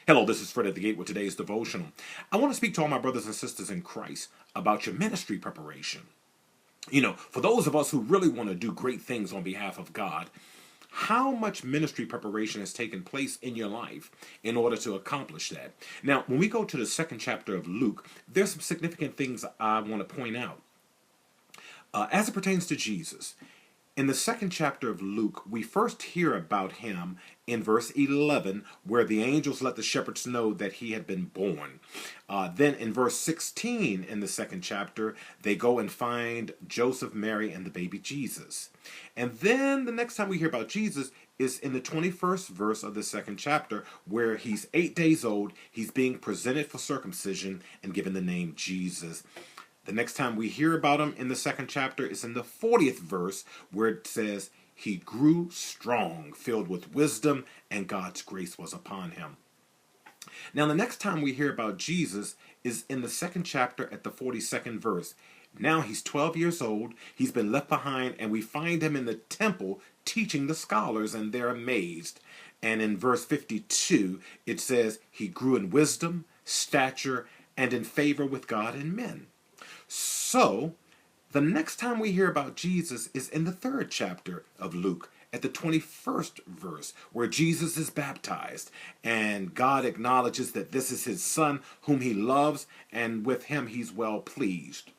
Hello, this is Fred at the Gate with today's devotional. I want to speak to all my brothers and sisters in Christ about your ministry preparation. For those of us who really want to do great things on behalf of God, how much ministry preparation has taken place in your life in order to accomplish that? Now, when we go to the second chapter of Luke, there's some significant things I want to point out. As it pertains to Jesus, in the second chapter of Luke, we first hear about him in verse 11, where the angels let the shepherds know that he had been born. Then in verse 16 in the second chapter, they go and find Joseph, Mary, and the baby Jesus. And then the next time we hear about Jesus is in the 21st verse of the second chapter, where he's 8 days old, he's being presented for circumcision and given the name Jesus. The next time we hear about him in the second chapter is in the 40th verse, where it says, he grew strong, filled with wisdom, and God's grace was upon him. Now, the next time we hear about Jesus is in the second chapter at the 42nd verse. Now he's 12 years old, he's been left behind, and we find him in the temple teaching the scholars, and they're amazed. And in verse 52, it says, he grew in wisdom, stature, and in favor with God and men. So, the next time we hear about Jesus is in the third chapter of Luke, at the 21st verse, where Jesus is baptized, and God acknowledges that this is his son whom he loves, and with him he's well pleased.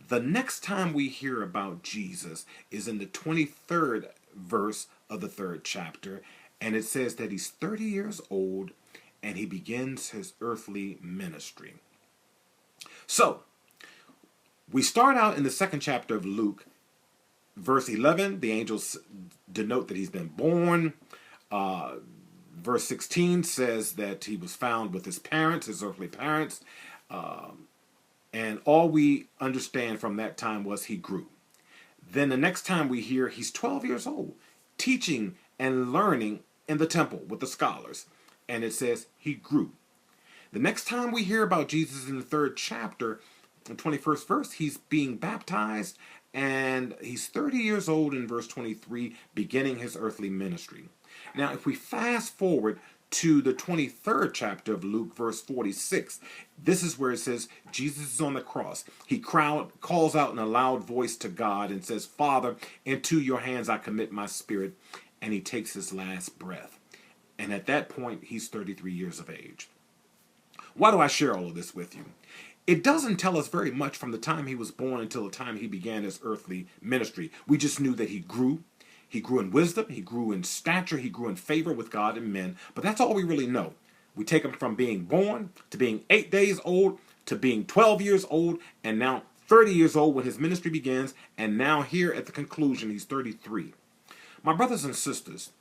The next time we hear about Jesus is in the 23rd verse of the third chapter, and it says that he's 30 years old, and he begins his earthly ministry. So, we start out in the second chapter of Luke, verse 11. The angels denote that he's been born. Verse 16 says that he was found with his parents, his earthly parents. And all we understand from that time was he grew. Then the next time we hear he's 12 years old, teaching and learning in the temple with the scholars. And it says he grew. The next time we hear about Jesus in the third chapter, in the 21st verse, he's being baptized, and he's 30 years old in verse 23, beginning his earthly ministry. Now, if we fast forward to the 23rd chapter of Luke, verse 46, this is where it says, Jesus is on the cross. He calls out in a loud voice to God and says, Father, into your hands I commit my spirit, and he takes his last breath. And at that point, he's 33 years of age. Why do I share all of this with you? It doesn't tell us very much from the time he was born until the time he began his earthly ministry. We just knew that he grew. He grew in wisdom, he grew in stature, he grew in favor with God and men. But that's all we really know. We take him from being born to being 8 days old to being 12 years old and now 30 years old when his ministry begins. And now here at the conclusion, he's 33. My brothers and sisters,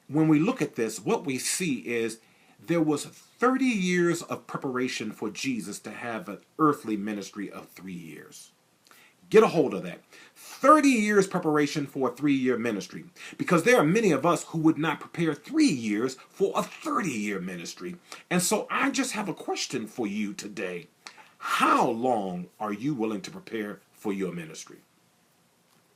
when we look at this, what we see is there was 30 years of preparation for Jesus to have an earthly ministry of 3 years. Get a hold of that. 30 years preparation for a 3-year ministry. Because there are many of us who would not prepare 3 years for a 30-year ministry. And so I just have a question for you today. How long are you willing to prepare for your ministry?